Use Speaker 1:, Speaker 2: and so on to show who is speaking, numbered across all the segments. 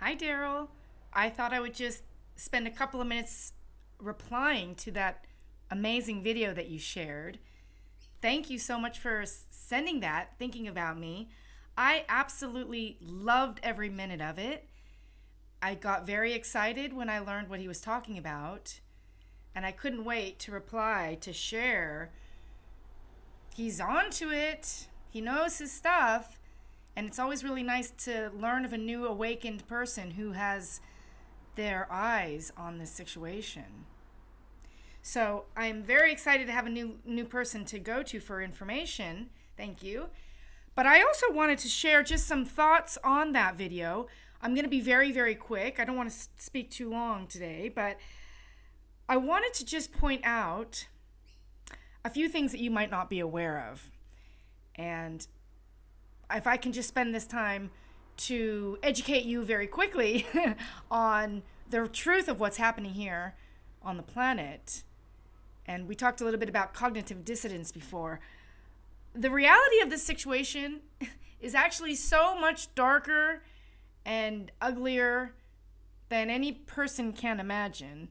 Speaker 1: Hi, Daryl. I thought I would just spend a couple of minutes replying to that amazing video that you shared. Thank you so much for sending that, thinking about me. I absolutely loved every minute of it. I got very excited when I learned what he was talking about, and I couldn't wait to reply, to share. He's on to it. He knows his stuff. And it's always really nice to learn of a new awakened person who has their eyes on this situation. So I'm very excited to have a new person to go to for information. Thank you. But I also wanted to share just some thoughts on that video. I'm going to be very, very quick. I don't want to speak too long today, but I wanted to just point out a few things that you might not be aware of. And if I can just spend this time to educate you very quickly on the truth of what's happening here on the planet. And we talked a little bit about cognitive dissonance before. The reality of this situation is actually so much darker and uglier than any person can imagine.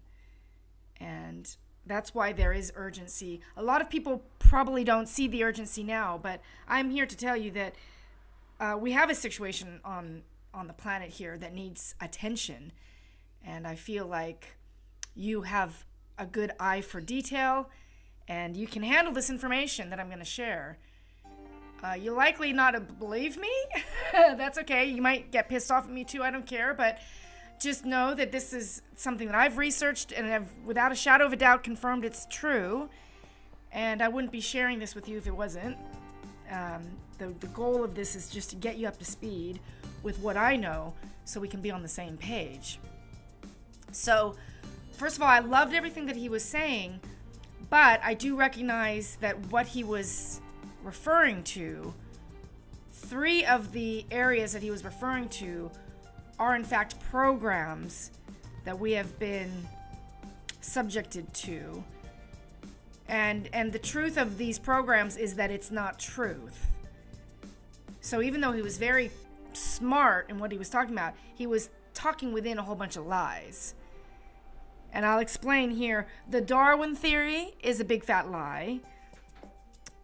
Speaker 1: And that's why there is urgency. A lot of people probably don't see the urgency now, but I'm here to tell you that we have a situation on the planet here that needs attention. And I feel like you have a good eye for detail and you can handle this information that I'm going to share. You'll likely not believe me. That's okay. You might get pissed off at me too. I don't care. But just know that this is something that I've researched and have, without a shadow of a doubt, confirmed it's true. And I wouldn't be sharing this with you if it wasn't. The goal of this is just to get you up to speed with what I know so we can be on the same page. So, first of all, I loved everything that he was saying, but I do recognize that what he was referring to, 3 of the areas that he was referring to are in fact programs that we have been subjected to. And the truth of these programs is that it's not truth. So even though he was very smart in what he was talking about, he was talking within a whole bunch of lies. And I'll explain here. The Darwin theory is a big fat lie.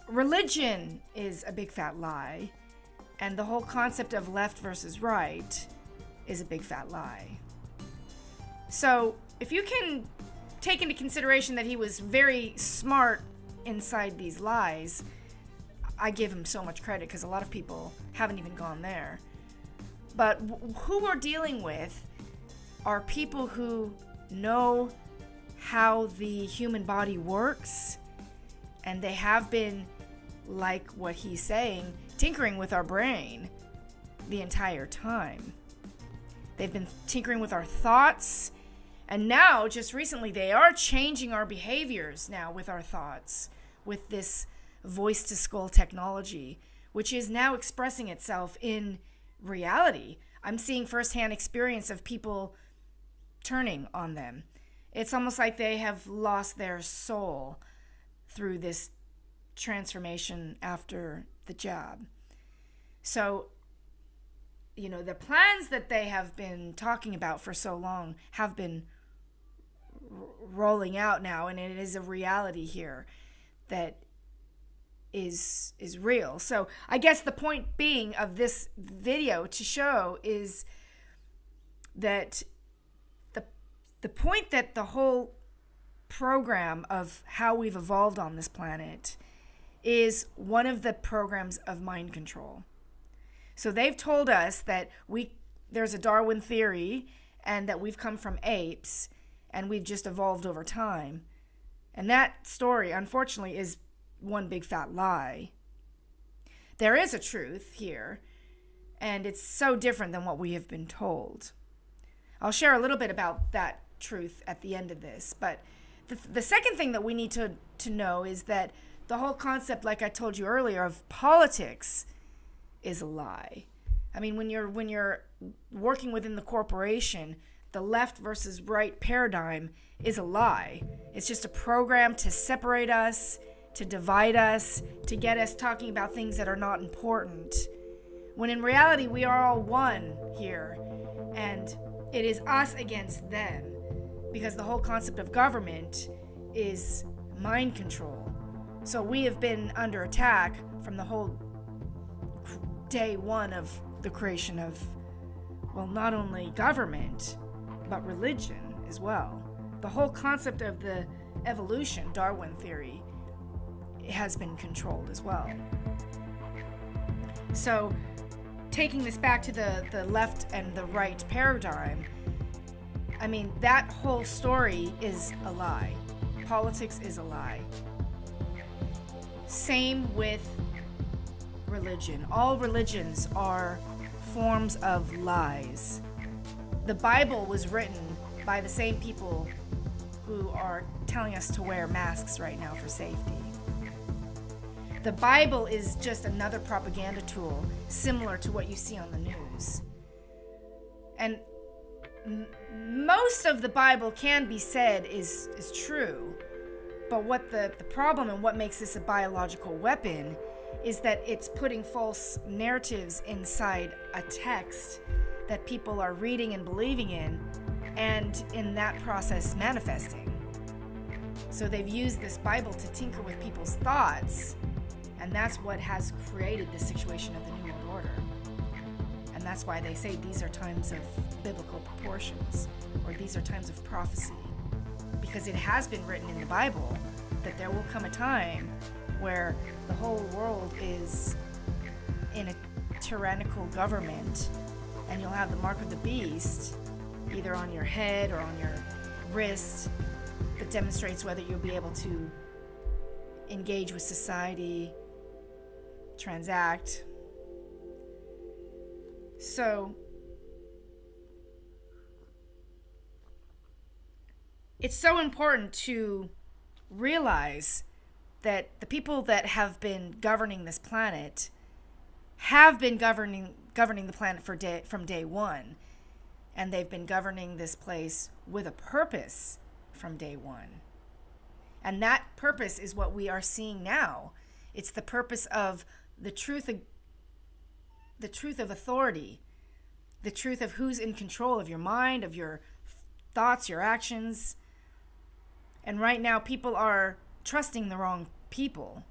Speaker 1: Religion is a big fat lie. And the whole concept of left versus right is a big fat lie. So if you can take into consideration that he was very smart inside these lies, I give him so much credit because a lot of people haven't even gone there. But who we're dealing with are people who know how the human body works, and they have been, like what he's saying, tinkering with our brain the entire time. They've been tinkering with our thoughts, and now, just recently, they are changing our behaviors now with our thoughts, with this voice-to-skull technology, which is now expressing itself in reality. I'm seeing firsthand experience of people turning on them. It's almost like they have lost their soul through this transformation after the jab. So, the plans that they have been talking about for so long have been rolling out now, and it is a reality here that is real. So I guess the point being of this video to show is that the point that the whole program of how we've evolved on this planet is one of the programs of mind control. So they've told us that there's a Darwin theory and that we've come from apes and we've just evolved over time. And that story, unfortunately, is one big fat lie. There is a truth here, and it's so different than what we have been told. I'll share a little bit about that truth at the end of this, but the second thing that we need to know is that the whole concept, like I told you earlier, of politics is a lie. I mean, when you're working within the corporation, the left versus right paradigm is a lie. It's just a program to separate us, to divide us, to get us talking about things that are not important. when in reality we are all one here, and it is us against them, because the whole concept of government is mind control. So we have been under attack from the whole day one of the creation of, well, not only government, but religion as well. The whole concept of the evolution, Darwin theory, has been controlled as well. So taking this back to the left and the right paradigm, I mean, that whole story is a lie. Politics is a lie. Same with religion. All religions are forms of lies. The Bible was written by the same people who are telling us to wear masks right now for safety. The Bible is just another propaganda tool similar to what you see on the news. And most of the Bible can be said is true, but what the problem and what makes this a biological weapon is that it's putting false narratives inside a text that people are reading and believing in, and in that process manifesting. So they've used this Bible to tinker with people's thoughts, and that's what has created the situation of the New World Order. And that's why they say these are times of biblical proportions, or these are times of prophecy. Because it has been written in the Bible that there will come a time where the whole world is in a tyrannical government, and you'll have the mark of the beast either on your head or on your wrist that demonstrates whether you'll be able to engage with society, transact. So it's so important to realize that the people that have been governing this planet have been governing the planet from day one, and they've been governing this place with a purpose from day one. And that purpose is what we are seeing now. It's the purpose of the truth of authority, the truth of who's in control of your mind, of your thoughts, your actions. And right now people are trusting the wrong people,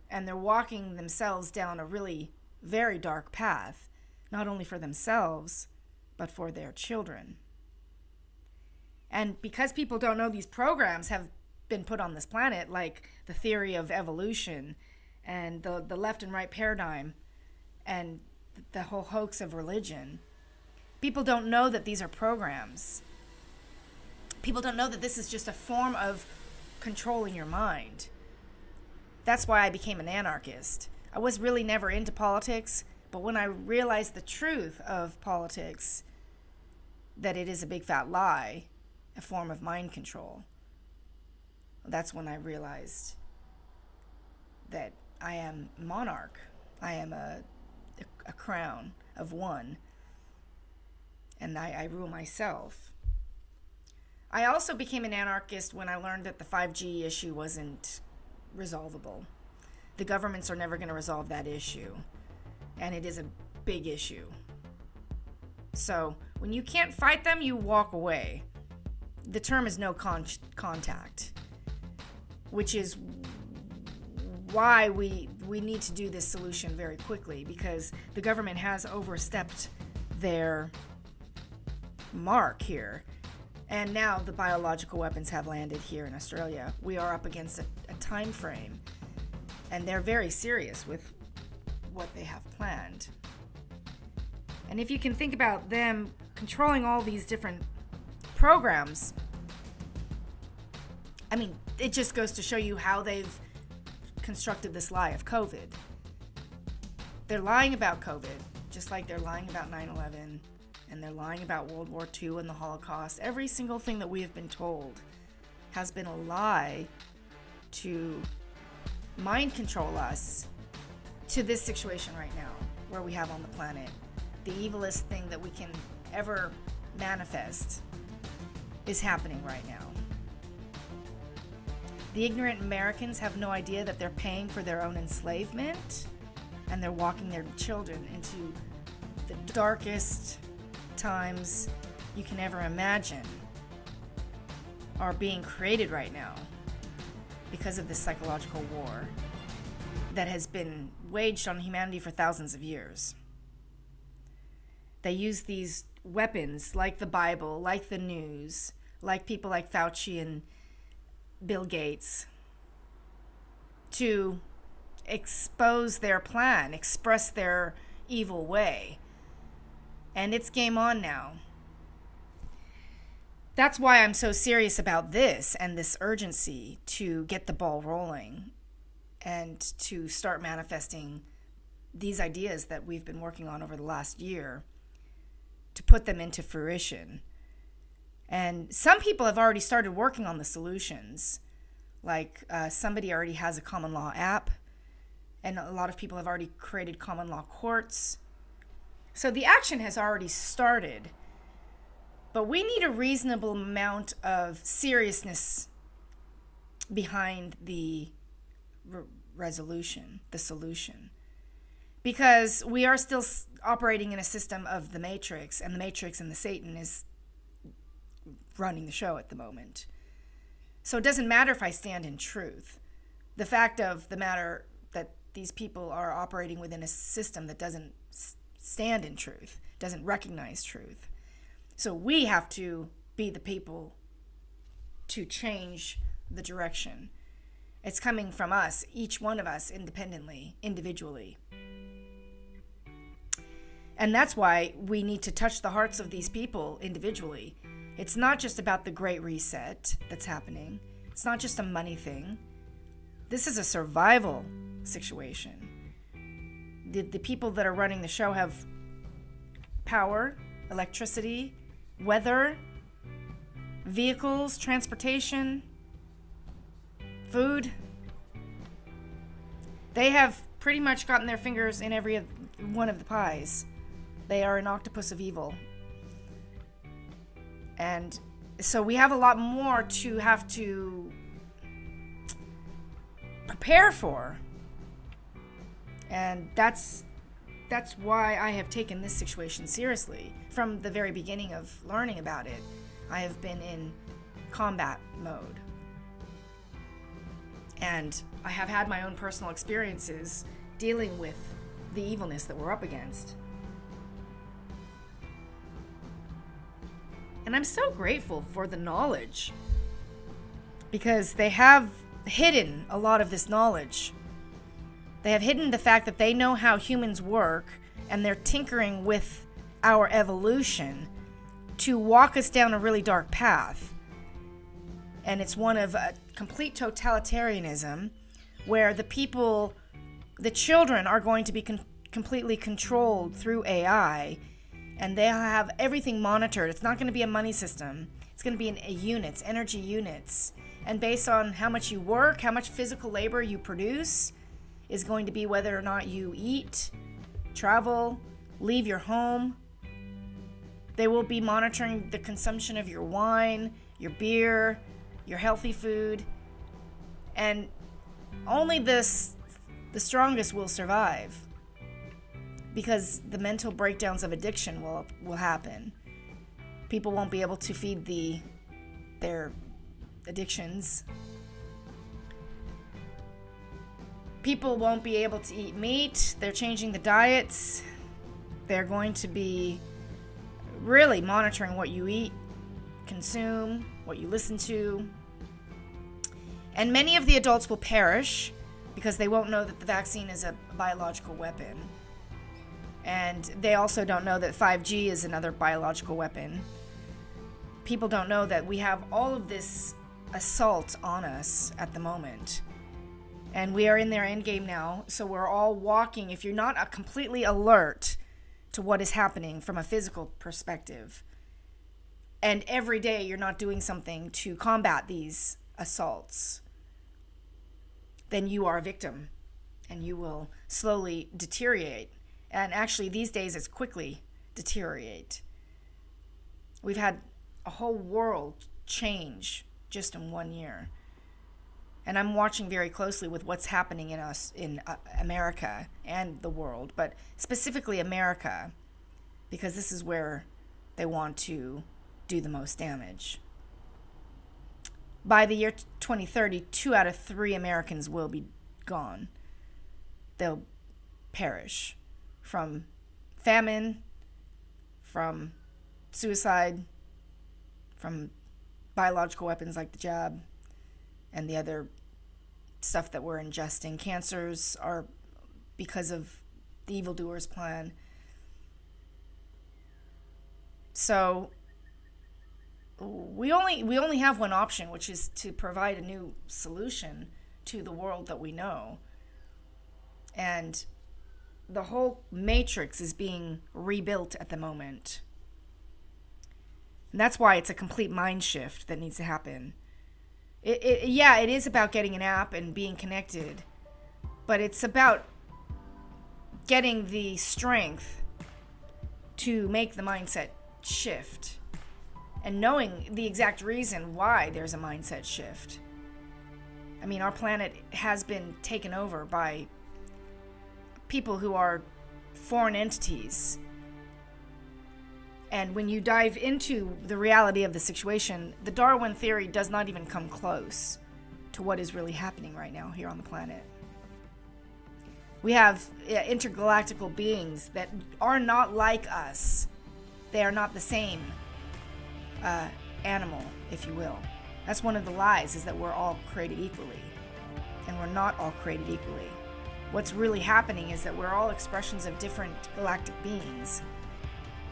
Speaker 1: and they're walking themselves down a really very dark path, not only for themselves, but for their children. And because people don't know these programs have been put on this planet, like the theory of evolution and the left and right paradigm and the whole hoax of religion, people don't know that these are programs. People don't know that this is just a form of controlling your mind. That's why I became an anarchist. I was really never into politics, but when I realized the truth of politics, that it is a big fat lie, a form of mind control, that's when I realized that I am monarch. I am a crown of one, and I rule myself. I also became an anarchist when I learned that the 5G issue wasn't resolvable. The governments are never going to resolve that issue, and it is a big issue. So when you can't fight them, you walk away. The term is no contact, which is why we need to do this solution very quickly, because the government has overstepped their mark here. And now the biological weapons have landed here in Australia. We are up against a time frame, and they're very serious with what they have planned. And if you can think about them controlling all these different programs, I mean, it just goes to show you how they've constructed this lie of COVID. They're lying about COVID, just like they're lying about 9/11, and they're lying about World War II and the Holocaust. Every single thing that we have been told has been a lie to mind control us to this situation right now, where we have on the planet. The evilest thing that we can ever manifest is happening right now. The ignorant Americans have no idea that they're paying for their own enslavement. and they're walking their children into the darkest times you can ever imagine are being created right now because of this psychological war that has been waged on humanity for thousands of years. They use these weapons like the Bible, like the news, like people like Fauci and Bill Gates to expose their plan, express their evil way. And it's game on now. That's why I'm so serious about this and this urgency to get the ball rolling and to start manifesting these ideas that we've been working on over the last year, to put them into fruition. And some people have already started working on the solutions. Like somebody already has a common law app, and a lot of people have already created common law courts. So the action has already started. But we need a reasonable amount of seriousness behind the resolution, the solution. Because we are still operating in a system of the Matrix, and the Matrix and the Satan is running the show at the moment. So it doesn't matter if I stand in truth. The fact of the matter that these people are operating within a system that doesn't stand in truth, doesn't recognize truth. So we have to be the people to change the direction. It's coming from us, each one of us independently, individually. And that's why we need to touch the hearts of these people individually. It's not just about the Great Reset that's happening. It's not just a money thing. This is a survival situation. The people that are running the show have power, electricity, weather, vehicles, transportation, food. They have pretty much gotten their fingers in every one of the pies. They are an octopus of evil. And so we have a lot more to have to prepare for. And that's why I have taken this situation seriously. From the very beginning of learning about it, I have been in combat mode. And I have had my own personal experiences dealing with the evilness that we're up against. And I'm so grateful for the knowledge, because they have hidden a lot of this knowledge. They have hidden the fact that they know how humans work, and they're tinkering with our evolution to walk us down a really dark path. And it's one of a complete totalitarianism, where the people, the children, are going to be completely controlled through AI, and they'll have everything monitored. It's not going to be a money system. It's going to be in units, energy units. And based on how much you work, how much physical labor you produce, is going to be whether or not you eat, travel, leave your home. They will be monitoring the consumption of your wine, your beer, your healthy food. And only the strongest will survive, because the mental breakdowns of addiction will happen. People won't be able to feed their addictions. People won't be able to eat meat. They're changing the diets. They're going to be really monitoring what you eat, consume, what you listen to. And many of the adults will perish because they won't know that the vaccine is a biological weapon. And they also don't know that 5G is another biological weapon. People don't know that we have all of this assault on us at the moment. And we are in their end game now, so we're all walking. If you're not completely alert to what is happening from a physical perspective, and every day you're not doing something to combat these assaults, then you are a victim, and you will slowly deteriorate. And actually, these days, it's quickly deteriorate. We've had a whole world change just in 1 year. And I'm watching very closely with what's happening in America and the world, but specifically America, because this is where they want to do the most damage. By the year 2030, 2 out of 3 Americans will be gone. They'll perish from famine, from suicide, from biological weapons like the jab, and the other stuff that we're ingesting. Cancers are because of the evildoers' plan. So we only have one option, which is to provide a new solution to the world that we know. And the whole matrix is being rebuilt at the moment. And that's why it's a complete mind shift that needs to happen. It is about getting an app and being connected, but it's about getting the strength to make the mindset shift and knowing the exact reason why there's a mindset shift. I mean, our planet has been taken over by people who are foreign entities. And when you dive into the reality of the situation, the Darwin theory does not even come close to what is really happening right now here on the planet. We have intergalactical beings that are not like us. They are not the same animal, if you will. That's one of the lies, is that we're all created equally. And we're not all created equally. What's really happening is that we're all expressions of different galactic beings.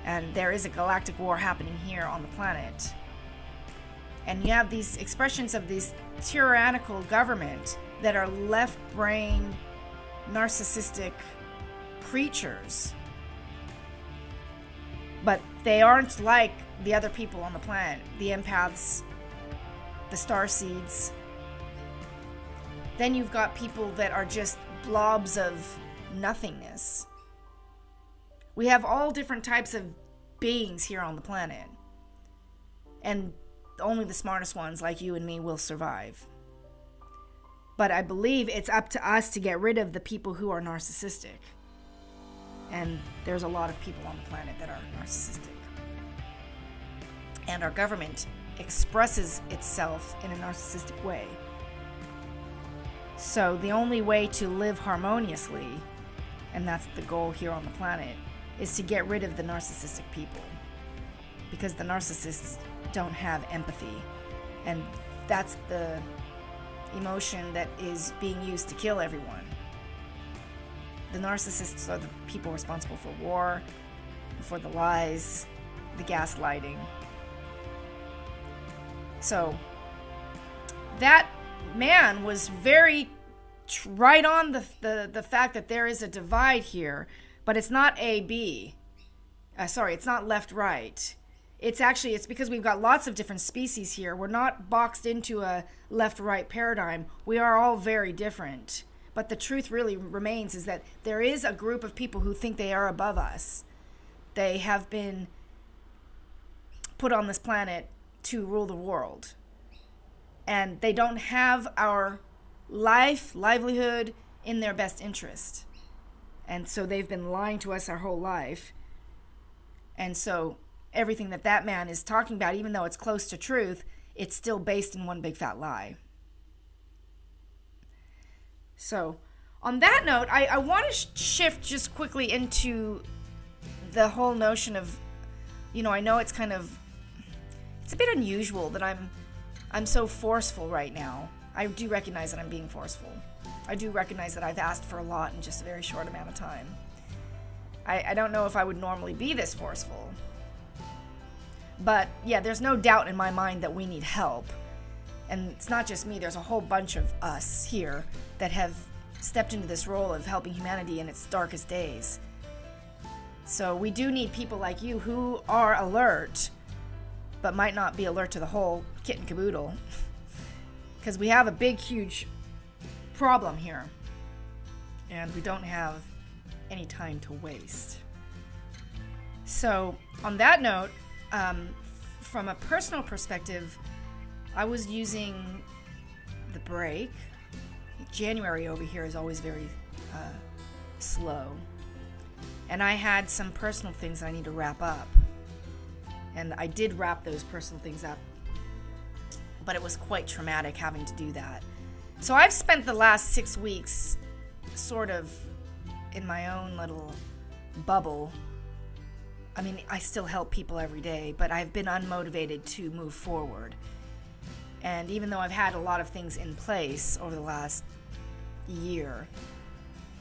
Speaker 1: And there is a galactic war happening here on the planet. And you have these expressions of this tyrannical government that are left-brain, narcissistic creatures. But they aren't like the other people on the planet, the empaths, the starseeds. Then you've got people that are just blobs of nothingness. We have all different types of beings here on the planet. And only the smartest ones like you and me will survive. But I believe it's up to us to get rid of the people who are narcissistic. And there's a lot of people on the planet that are narcissistic. And our government expresses itself in a narcissistic way. So the only way to live harmoniously, and that's the goal here on the planet, is to get rid of the narcissistic people. Because the narcissists don't have empathy. And that's the emotion that is being used to kill everyone. The narcissists are the people responsible for war, for the lies, the gaslighting. So that man was very right on the fact that there is a divide here, but it's not A-B. It's not left-right. It's because we've got lots of different species here. We're not boxed into a left-right paradigm. We are all very different. But the truth really remains is that there is a group of people who think they are above us. They have been put on this planet to rule the world. And they don't have our livelihood in their best interest. And so they've been lying to us our whole life. And so everything that man is talking about, even though it's close to truth, it's still based in one big fat lie. So on that note, I want to shift just quickly into the whole notion of, I know it's a bit unusual that I'm so forceful right now. I do recognize that I'm being forceful. I do recognize that I've asked for a lot in just a very short amount of time. I don't know if I would normally be this forceful. But yeah, there's no doubt in my mind that we need help. And it's not just me, there's a whole bunch of us here that have stepped into this role of helping humanity in its darkest days. So we do need people like you who are alert, but might not be alert to the whole kit and caboodle. Because we have a big, huge problem here. And we don't have any time to waste. So on that note, from a personal perspective, I was using the break. January over here is always very slow. And I had some personal things I need to wrap up. And I did wrap those personal things up, but it was quite traumatic having to do that. So I've spent the last 6 weeks sort of in my own little bubble. I mean, I still help people every day, but I've been unmotivated to move forward. And even though I've had a lot of things in place over the last year,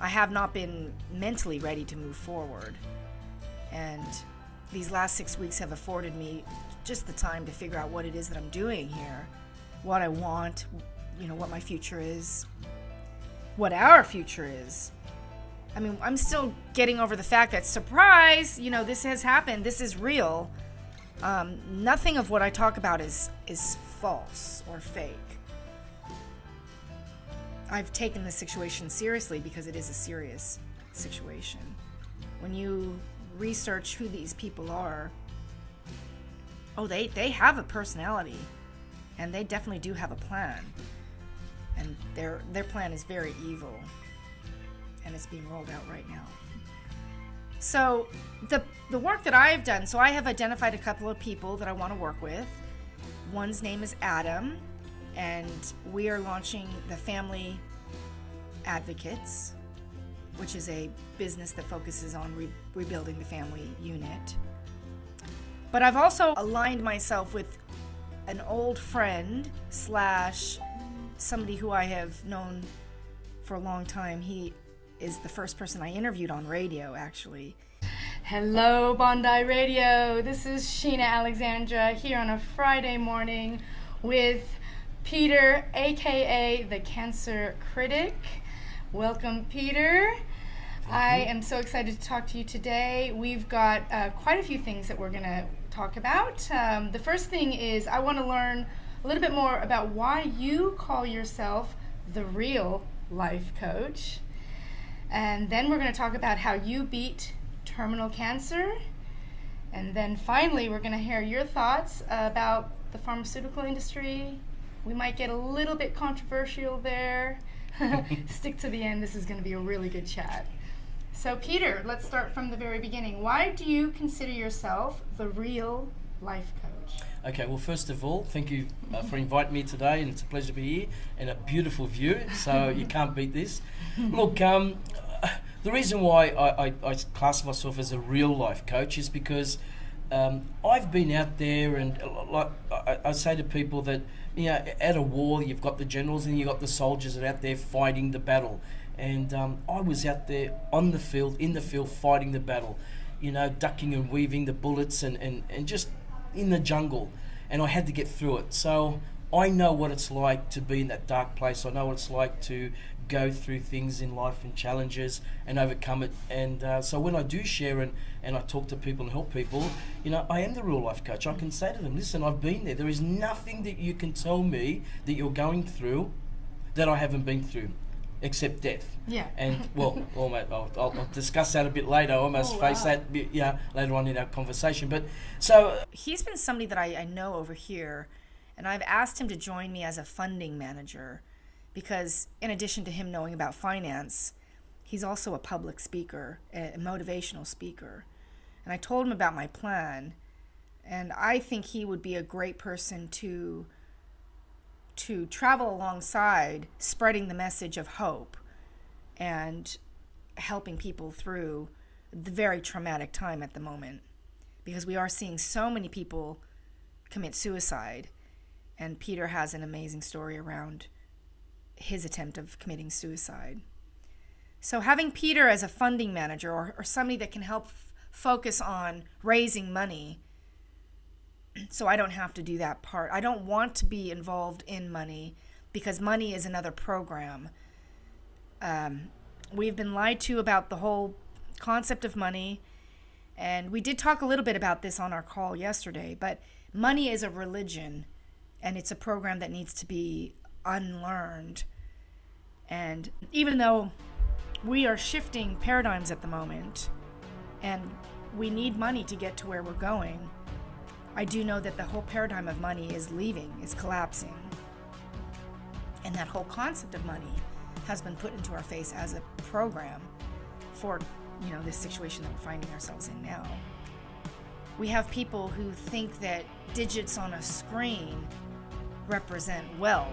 Speaker 1: I have not been mentally ready to move forward. And these last 6 weeks have afforded me just the time to figure out what it is that I'm doing here, what I want, what my future is, what our future is. I mean, I'm still getting over the fact that, surprise, this has happened, this is real. Nothing of what I talk about is false or fake. I've taken this situation seriously because it is a serious situation. When you research who these people are, they have a personality, and they definitely do have a plan, and their plan is very evil, and it's being rolled out right now. So the work that I've done, so I have identified a couple of people that I want to work with. One's name is Adam, and we are launching the Family Advocates, which is a business that focuses on rebuilding the family unit. But I've also aligned myself with an old friend / somebody who I have known for a long time. He is the first person I interviewed on radio, actually. Hello, Bondi Radio. This is Sheena Alexandra here on a Friday morning with Peter, aka the Cancer Critic. Welcome, Peter. I am so excited to talk to you today. We've got quite a few things that we're going to talk about. The first thing is I want to learn a little bit more about why you call yourself the real life coach. And then we're going to talk about how you beat terminal cancer. And then finally, we're going to hear your thoughts about the pharmaceutical industry. We might get a little bit controversial there. Stick to the end. This is going to be a really good chat. So Peter, let's start from the very beginning. Why do you consider yourself the real life coach?
Speaker 2: Okay, well, first of all, thank you for inviting me today, and it's a pleasure to be here, and a beautiful view, so you can't beat this. Look, the reason why I class myself as a real life coach is because I've been out there, and like I say to people that, at a war, you've got the generals and you've got the soldiers that are out there fighting the battle. And I was out there in the field, fighting the battle, ducking and weaving the bullets and just in the jungle. And I had to get through it. So I know what it's like to be in that dark place. I know what it's like to go through things in life and challenges and overcome it. And so when I do share and I talk to people and help people, I am the real life coach. I can say to them, listen, I've been there. There is nothing that you can tell me that you're going through that I haven't been through, except death.
Speaker 1: Yeah.
Speaker 2: And I'll discuss that a bit later. I almost face that later on in our conversation. But so
Speaker 1: he's been somebody that I know over here, and I've asked him to join me as a funding manager, because in addition to him knowing about finance, he's also a public speaker, a motivational speaker. And I told him about my plan, and I think he would be a great person to travel alongside, spreading the message of hope and helping people through the very traumatic time at the moment, because we are seeing so many people commit suicide, and Peter has an amazing story around his attempt of committing suicide. So having Peter as a funding manager or somebody that can help focus on raising money, so I don't have to do that part. I don't want to be involved in money, because money is another program. We've been lied to about the whole concept of money, and we did talk a little bit about this on our call yesterday, but money is a religion, and it's a program that needs to be unlearned. And even though we are shifting paradigms at the moment, and we need money to get to where we're going, I do know that the whole paradigm of money is leaving, is collapsing. And that whole concept of money has been put into our face as a program for, this situation that we're finding ourselves in now. We have people who think that digits on a screen represent wealth,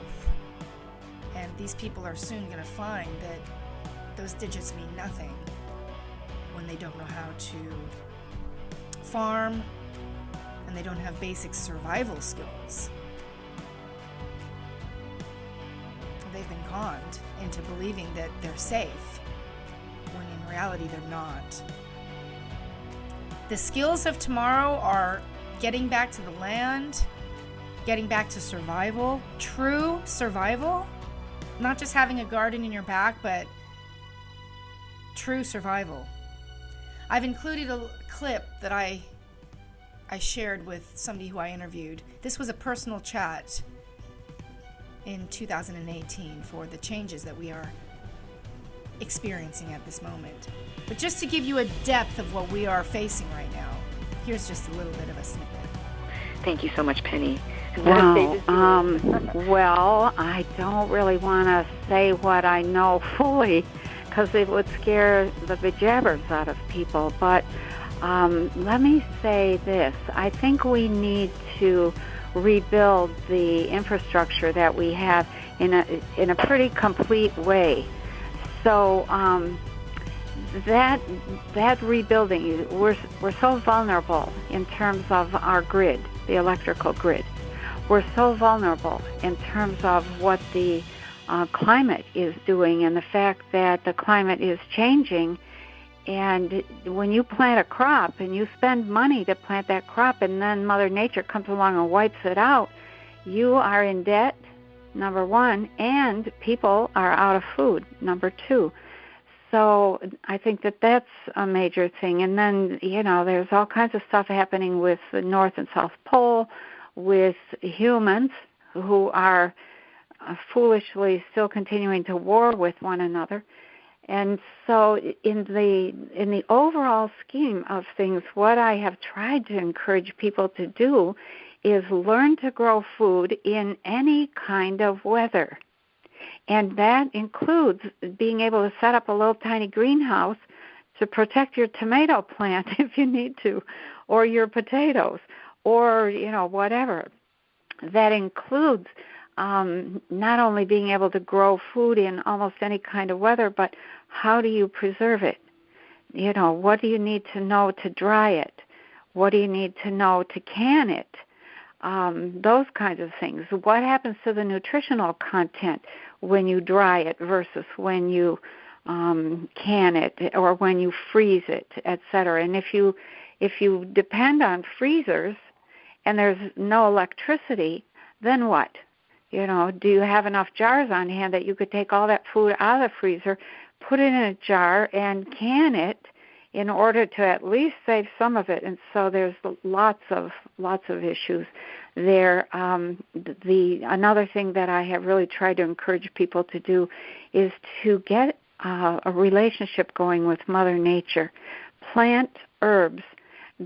Speaker 1: and these people are soon going to find that those digits mean nothing when they don't know how to farm and they don't have basic survival skills. They've been conned into believing that they're safe, when in reality they're not. The skills of tomorrow are getting back to the land, getting back to survival, true survival, not just having a garden in your back, but true survival. I've included a clip that I shared with somebody who I interviewed. This was a personal chat in 2018 for the changes that we are experiencing at this moment. But just to give you a depth of what we are facing right now, here's just a little bit of a snippet.
Speaker 3: Thank you so much, Penny.
Speaker 4: Well, I don't really want to say what I know fully because it would scare the bejabbers out of people. But let me say this. I think we need to rebuild the infrastructure that we have in a pretty complete way. So that rebuilding, we're so vulnerable in terms of our grid, the electrical grid. We're so vulnerable in terms of what the climate is doing and the fact that the climate is changing. And when you plant a crop and you spend money to plant that crop and then Mother Nature comes along and wipes it out, you are in debt, number one, and people are out of food, number two. So I think that that's a major thing. And then, there's all kinds of stuff happening with the North and South Pole, with humans who are foolishly still continuing to war with one another. And so in the overall scheme of things, what I have tried to encourage people to do is learn to grow food in any kind of weather. And that includes being able to set up a little tiny greenhouse to protect your tomato plant if you need to, or your potatoes, or, whatever. That includes not only being able to grow food in almost any kind of weather, but how do you preserve it? What do you need to know to dry it? What do you need to know to can it? Those kinds of things. What happens to the nutritional content when you dry it versus when you can it or when you freeze it, etc. And if you depend on freezers and there's no electricity, then what? Do you have enough jars on hand that you could take all that food out of the freezer, put it in a jar, and can it in order to at least save some of it? And so there's lots of issues there. Another thing that I have really tried to encourage people to do is to get a relationship going with Mother Nature. Plant herbs.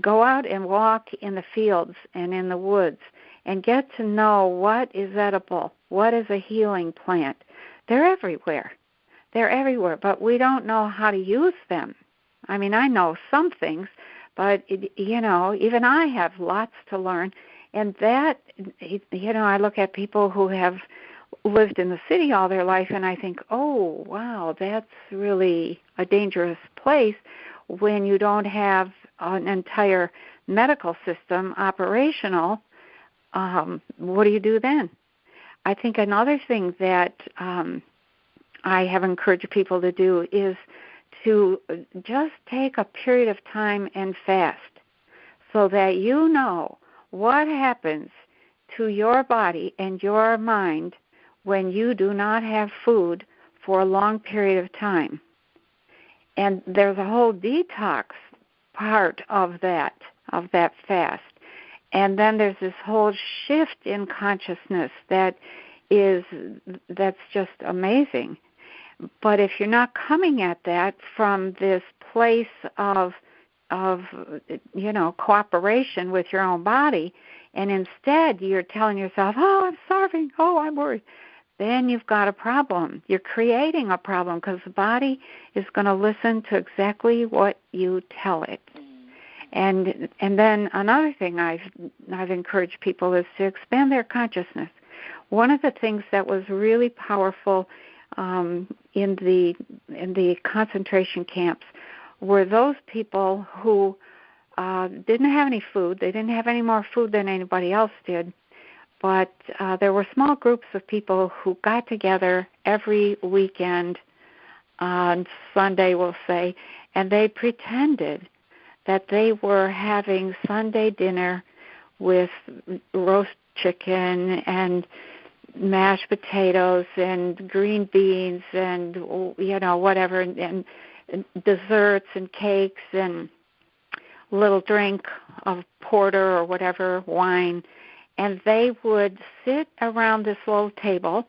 Speaker 4: Go out and walk in the fields and in the woods and get to know what is edible, what is a healing plant. They're everywhere. But we don't know how to use them. I mean, I know some things, but, even I have lots to learn. And that, I look at people who have lived in the city all their life, and I think, oh, wow, that's really a dangerous place when you don't have an entire medical system operational. What do you do then? I think another thing that I have encouraged people to do is to just take a period of time and fast so that you know what happens to your body and your mind when you do not have food for a long period of time. And there's a whole detox part of that fast. And then there's this whole shift in consciousness that's just amazing. But if you're not coming at that from this place of cooperation with your own body, and instead you're telling yourself, oh, I'm starving, oh, I'm worried, then you've got a problem. You're creating a problem because the body is going to listen to exactly what you tell it. And then another thing I've encouraged people is to expand their consciousness. One of the things that was really powerful in the concentration camps were those people who didn't have any food. They didn't have any more food than anybody else did. But there were small groups of people who got together every weekend on Sunday, we'll say, and they pretended that they were having Sunday dinner with roast chicken and mashed potatoes and green beans and, whatever, and desserts and cakes and a little drink of porter or whatever, wine. And they would sit around this little table,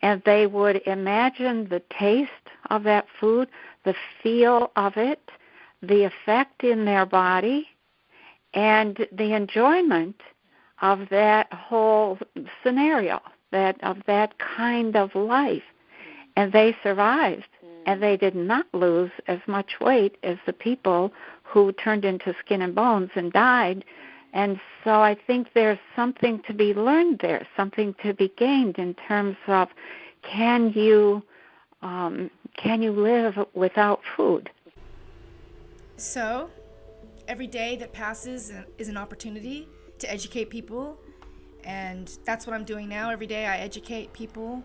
Speaker 4: and they would imagine the taste of that food, the feel of it, the effect in their body, and the enjoyment of that whole scenario, of that kind of life. And they survived, and they did not lose as much weight as the people who turned into skin and bones and died. And so I think there's something to be learned there, something to be gained in terms of can you live without food?
Speaker 1: So every day that passes is an opportunity to educate people, and that's what I'm doing now. Every day I educate people,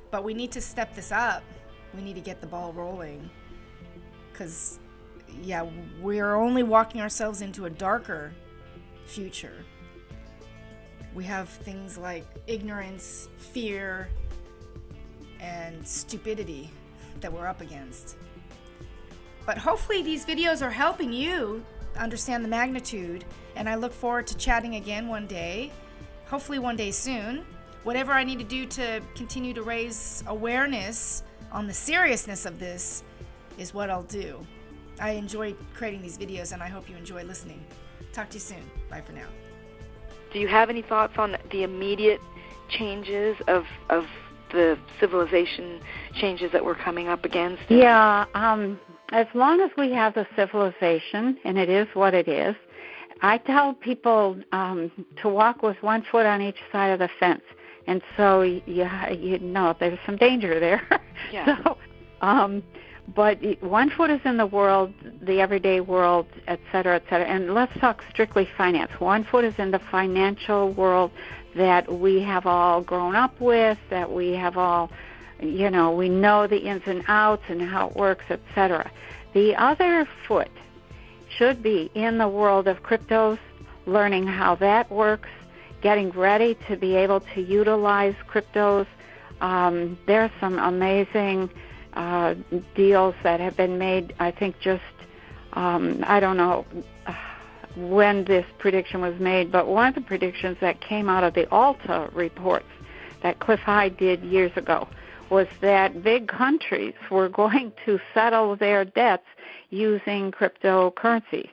Speaker 1: but we need to step this up. We need to get the ball rolling because, we're only walking ourselves into a darker future. We have things like ignorance, fear, and stupidity that we're up against. But hopefully these videos are helping you understand the magnitude, and I look forward to chatting again one day, hopefully one day soon. Whatever I need to do to continue to raise awareness on the seriousness of this is what I'll do. I enjoy creating these videos, and I hope you enjoy listening. Talk to you soon. Bye for now.
Speaker 3: Do you have any thoughts on the immediate changes of the civilization changes that we're coming up against?
Speaker 4: Yeah, as long as we have the civilization, and it is what it is, I tell people to walk with one foot on each side of the fence. And so, there's some danger there.
Speaker 3: Yeah.
Speaker 4: So, but one foot is in the world, the everyday world, et cetera, et cetera. And let's talk strictly finance. One foot is in the financial world that we have all grown up with, that we have all, we know the ins and outs and how it works, et cetera. The other foot should be in the world of cryptos, learning how that works, getting ready to be able to utilize cryptos. There are some amazing deals that have been made. I think just, I don't know when this prediction was made, but one of the predictions that came out of the Alta reports that Cliff Hyde did years ago was that big countries were going to settle their debts using cryptocurrency.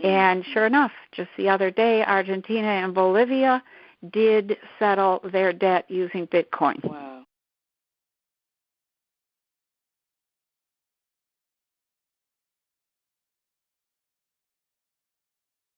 Speaker 4: And sure enough, just the other day, Argentina and Bolivia did settle their debt using Bitcoin.
Speaker 3: Wow.